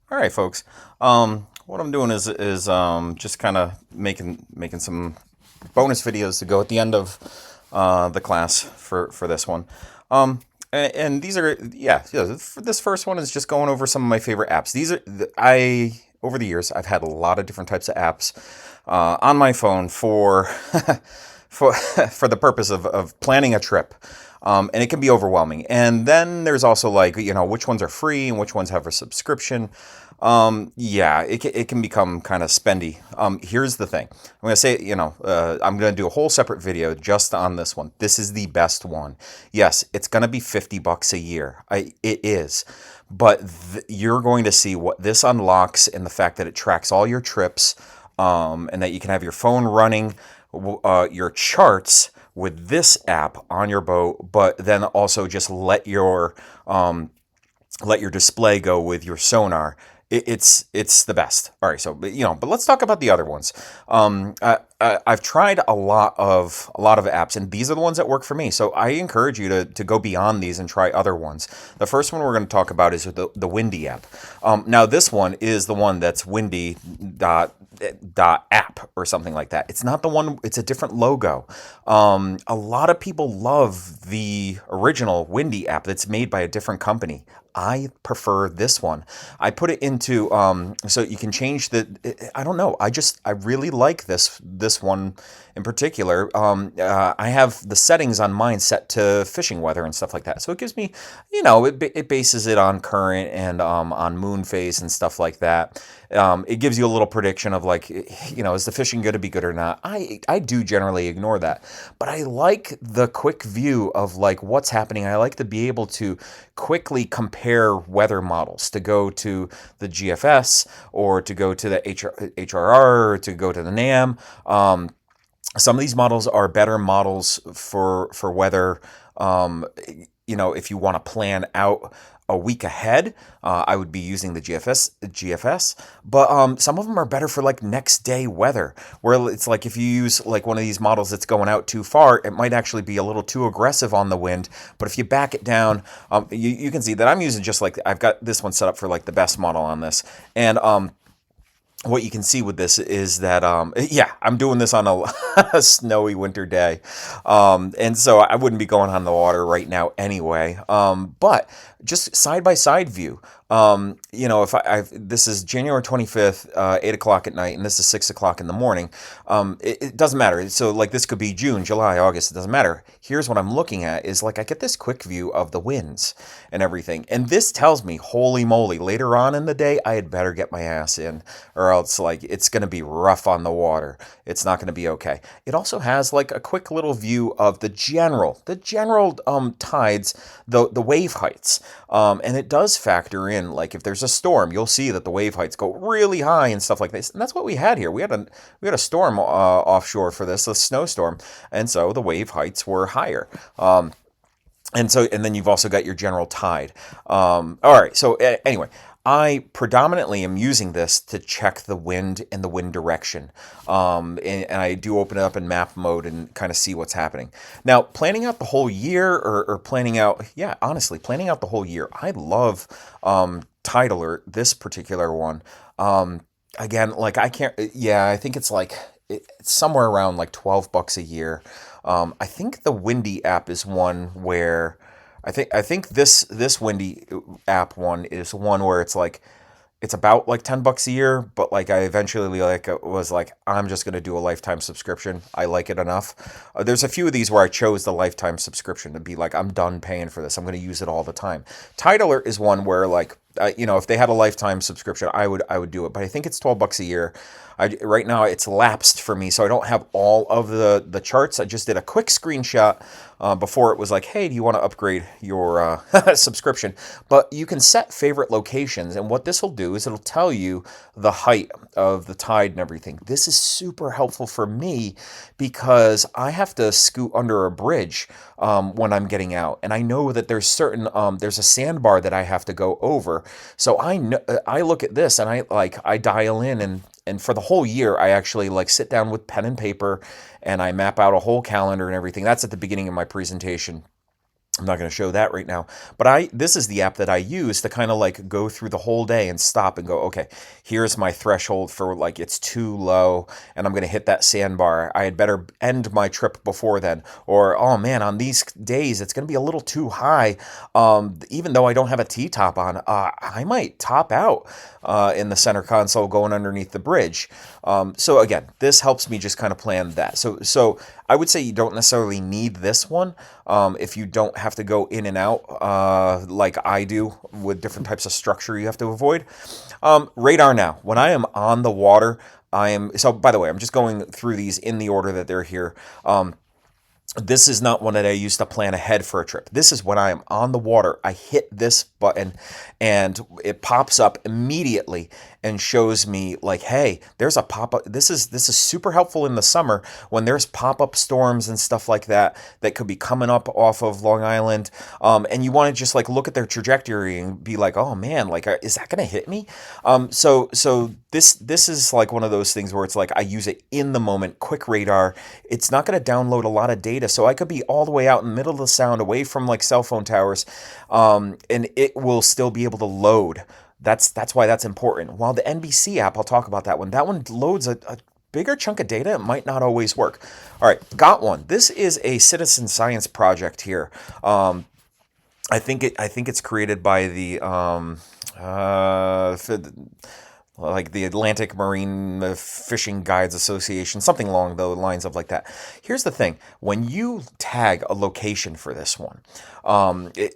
All right, folks. What I'm doing is just kind of making some bonus videos to go at the end of the class for this one. And these are yeah. This first one is just going over some of my favorite apps. These are I over the years I've had a lot of different types of apps on my phone for for the purpose of planning a trip. And it can be overwhelming. And then there's also like, which ones are free and which ones have a subscription. Yeah, it can become kind of spendy. Here's the thing. I'm going to say, I'm going to do a whole separate video just on this one. This is the best one. Yes, it's going to be $50 a year. It is. But you're going to see what this unlocks in the fact that it tracks all your trips, and that you can have your phone running your charts with this app on your boat, but then also just let your display go with your sonar. It's the best. All right, so but let's talk about the other ones. I've tried a lot of apps, and these are the ones that work for me. So I encourage you to go beyond these and try other ones. The first one we're going to talk about is the Windy app. Now this one is the one that's Windy.app or something like that. It's not the one. It's a different logo. A lot of people love the original Windy app that's made by a different company. I prefer this one. I put it into so you can change the. I don't know. I really like this one in particular. I have the settings on mine set to fishing weather and stuff like that. So it gives me, it bases it on current and on moon phase and stuff like that. It gives you a little prediction of like, is the fishing going to be good or not? I do generally ignore that, but I like the quick view of like what's happening. I like to be able to quickly compare weather models, to go to the GFS or to go to the HRR or to go to the NAM. Some of these models are better models for weather. If you want to plan out a week ahead, I would be using the GFS. But some of them are better for like next day weather, where it's like if you use like one of these models that's going out too far, it might actually be a little too aggressive on the wind. But if you back it down, you can see that I'm using just like I've got this one set up for like the best model on this, and what you can see with this is that yeah, I'm doing this on a snowy winter day, and so I wouldn't be going on the water right now anyway, but just side by side view. If this is January 25th, 8 o'clock at night, and this is 6 o'clock in the morning, it doesn't matter. So like this could be June, July, August, it doesn't matter. Here's what I'm looking at is like I get this quick view of the winds and everything, and this tells me, holy moly, later on in the day I had better get my ass in, or else like it's going to be rough on the water. It's not going to be okay. It also has like a quick little view of the general tides, the wave heights, and it does factor in like if there's a storm, you'll see that the wave heights go really high and stuff like this. And that's what we had here. We had a storm offshore for this, a snowstorm, and so the wave heights were higher. And then you've also got your general tide. All right. So anyway, I predominantly am using this to check the wind and the wind direction. And I do open it up in map mode and kind of see what's happening. Now, planning out the whole year or planning out, yeah, honestly, planning out the whole year. I love Tide Alert, this particular one. Again, like I can't, yeah, I think it's like, it's somewhere around like $12 a year. I think the Windy app is one where I think this Windy app one is one where it's about like $10 a year, but like I eventually like was like I'm just gonna do a lifetime subscription. I like it enough. There's a few of these where I chose the lifetime subscription to be like I'm done paying for this. I'm gonna use it all the time. Tide Alert is one where like if they had a lifetime subscription, I would do it. But I think it's $12 a year. Right now it's lapsed for me, so I don't have all of the charts. I just did a quick screenshot before it was like, hey, do you want to upgrade your subscription? But you can set favorite locations, and what this will do is it'll tell you the height of the tide and everything. This is super helpful for me because I have to scoot under a bridge when I'm getting out, and I know that there's a sandbar that I have to go over. So I look at this and I dial in, and for the whole year I actually like sit down with pen and paper and I map out a whole calendar and everything. That's at the beginning of my presentation. I'm not going to show that right now, but this is the app that I use to kind of like go through the whole day and stop and go, okay, here's my threshold for like it's too low and I'm going to hit that sandbar. I had better end my trip before then. Or, oh man, on these days it's going to be a little too high. Even though I don't have a T-top on, I might top out in the center console going underneath the bridge. So again, this helps me just kind of plan that. So I would say you don't necessarily need this one if you don't have to go in and out like I do with different types of structure you have to avoid. Radar now. When I am on the water, so by the way, I'm just going through these in the order that they're here. This is not one that I use to plan ahead for a trip. This is when I am on the water. I hit this button and it pops up immediately and shows me like, hey, there's a pop-up. This is super helpful in the summer when there's pop-up storms and stuff like that that could be coming up off of Long Island. And you want to just like look at their trajectory and be like, oh man, like is that going to hit me? So this is like one of those things where it's like I use it in the moment, quick radar. It's not going to download a lot of data, so I could be all the way out in the middle of the sound, away from like cell phone towers, and it will still be able to load. That's why that's important. While the NBC app, I'll talk about that one. That one loads a bigger chunk of data. It might not always work. All right, got one. This is a citizen science project here. I think it's created by the like the Atlantic Marine Fishing Guides Association, something along the lines of like that. Here's the thing: when you tag a location for this one,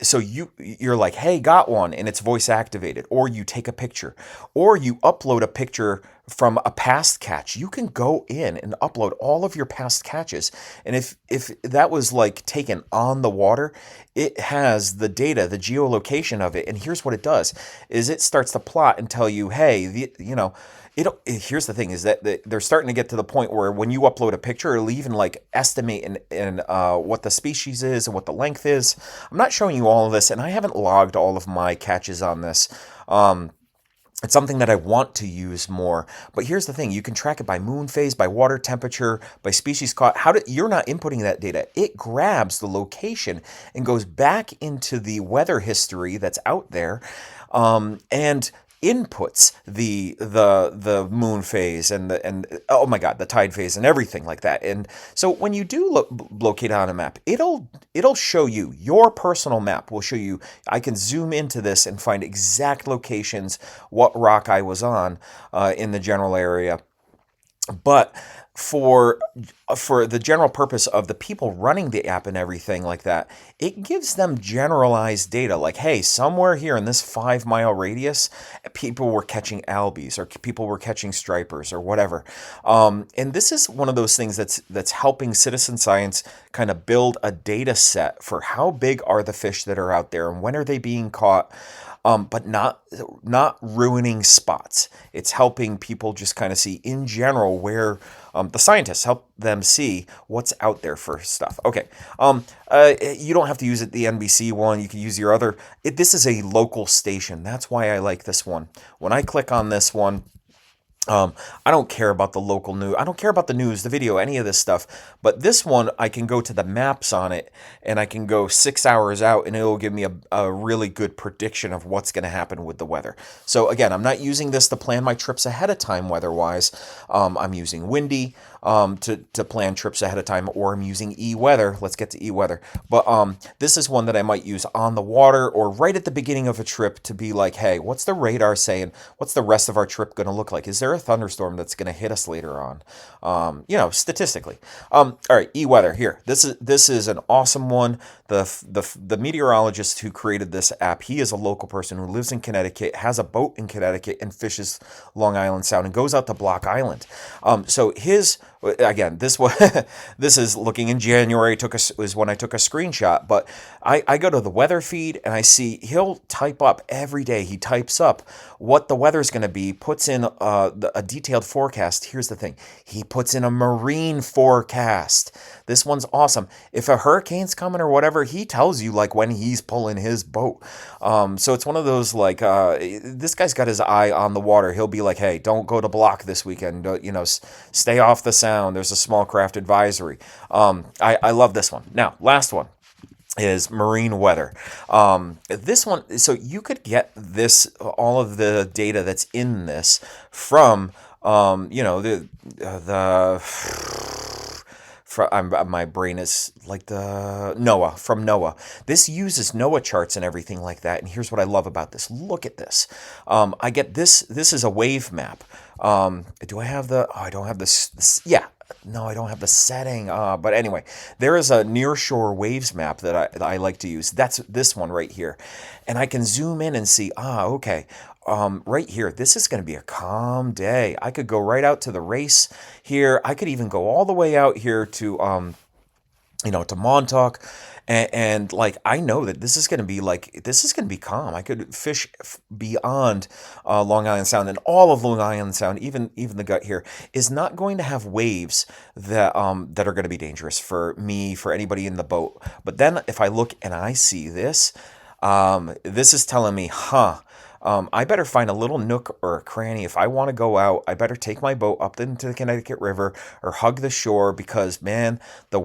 so you're like, hey, got one, and it's voice activated, or you take a picture, or you upload a picture from a past catch. You can go in and upload all of your past catches, and if that was like taken on the water, it has the data, the geolocation of it, and here's what it does: is it starts to plot and tell you, hey, here's the thing: is that they're starting to get to the point where when you upload a picture, it'll even like estimate and what the species is and what the length is. I'm not showing you all of this, and I haven't logged all of my catches on this. It's something that I want to use more. But here's the thing: you can track it by moon phase, by water temperature, by species caught. You're not inputting that data. It grabs the location and goes back into the weather history that's out there, and inputs the moon phase and oh my god, the tide phase and everything like that. And so when you do locate on a map, it'll show you your personal map. Will show you. I can zoom into this and find exact locations, what rock I was on in the general area. But for the general purpose of the people running the app and everything like that, it gives them generalized data like, hey, somewhere here in this 5-mile radius, people were catching albies or people were catching stripers or whatever. And this is one of those things that's helping citizen science kind of build a data set for how big are the fish that are out there and when are they being caught. But not ruining spots. It's helping people just kind of see in general where the scientists help them see what's out there for stuff. Okay, you don't have to use the NBC one. You can use your other. This is a local station. That's why I like this one. When I click on this one, I don't care about the local news. I don't care about the news, the video, any of this stuff. But this one, I can go to the maps on it, and I can go 6 hours out, and it'll give me a really good prediction of what's going to happen with the weather. So again, I'm not using this to plan my trips ahead of time weather-wise. I'm using Windy to plan trips ahead of time, or I'm using eWeather. Let's get to eWeather. But this is one that I might use on the water or right at the beginning of a trip to be like, hey, what's the radar saying? What's the rest of our trip going to look like? Is there a thunderstorm that's going to hit us later on? Statistically. All right, eWeather here. This is an awesome one. The meteorologist who created this app, he is a local person who lives in Connecticut, has a boat in Connecticut, and fishes Long Island Sound and goes out to Block Island. So his again, this was this is looking in January. Was when I took a screenshot, but I go to the weather feed and I see he'll type up every day. He types up what the weather's going to be, puts in a detailed forecast. Here's the thing: he puts in a marine forecast. This one's awesome. If a hurricane's coming or whatever, he tells you like when he's pulling his boat. So it's one of those like this guy's got his eye on the water. He'll be like, hey, don't go to Block this weekend. Stay off the sound. There's a small craft advisory. I love this one. Now, last one. is marine weather. This one, so you could get this, all of the data that's in this from, the my brain is like the NOAA, from NOAA. This uses NOAA charts and everything like that. And here's what I love about this. Look at this. I get this. This is a wave map. Do I have the? Oh, I don't have this. Yeah. No, I don't have the setting. But anyway, there is a nearshore waves map that I like to use. That's this one right here. And I can zoom in and see, okay. Right here, this is going to be a calm day. I could go right out to the race here. I could even go all the way out here to Montauk, and like I know that this is going to be calm. I could fish beyond Long Island Sound, and all of Long Island Sound, even the gut here, is not going to have waves that are going to be dangerous for me, for anybody in the boat. But then if I look and I see this, this is telling me, I better find a little nook or a cranny. If I want to go out, I better take my boat up into the Connecticut River or hug the shore, because, man, the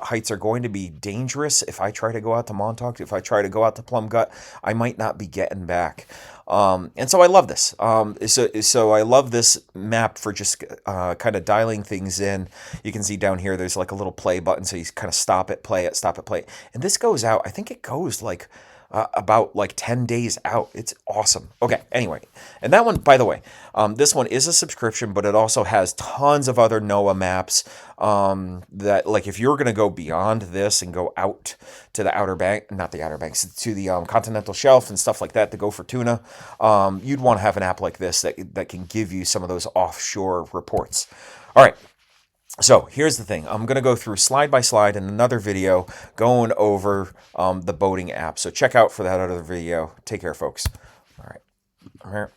heights are going to be dangerous. If I try to go out to Montauk, if I try to go out to Plum Gut, I might not be getting back. And so I love this. So I love this map for just kind of dialing things in. You can see down here, there's like a little play button. So you kind of stop it, play it, stop it, play it. And this goes out, I think it goes like about like 10 days out. It's awesome. Okay, anyway. And that one, by the way, this one is a subscription, but it also has tons of other NOAA maps that, like, if you're going to go beyond this and go out to the Outer Bank, not the Outer Banks, to the continental shelf and stuff like that to go for tuna, you'd want to have an app like this that can give you some of those offshore reports. All right. So here's the thing. I'm going to go through slide by slide in another video going over the boating app. So check out for that other video. Take care, folks. All right. All right.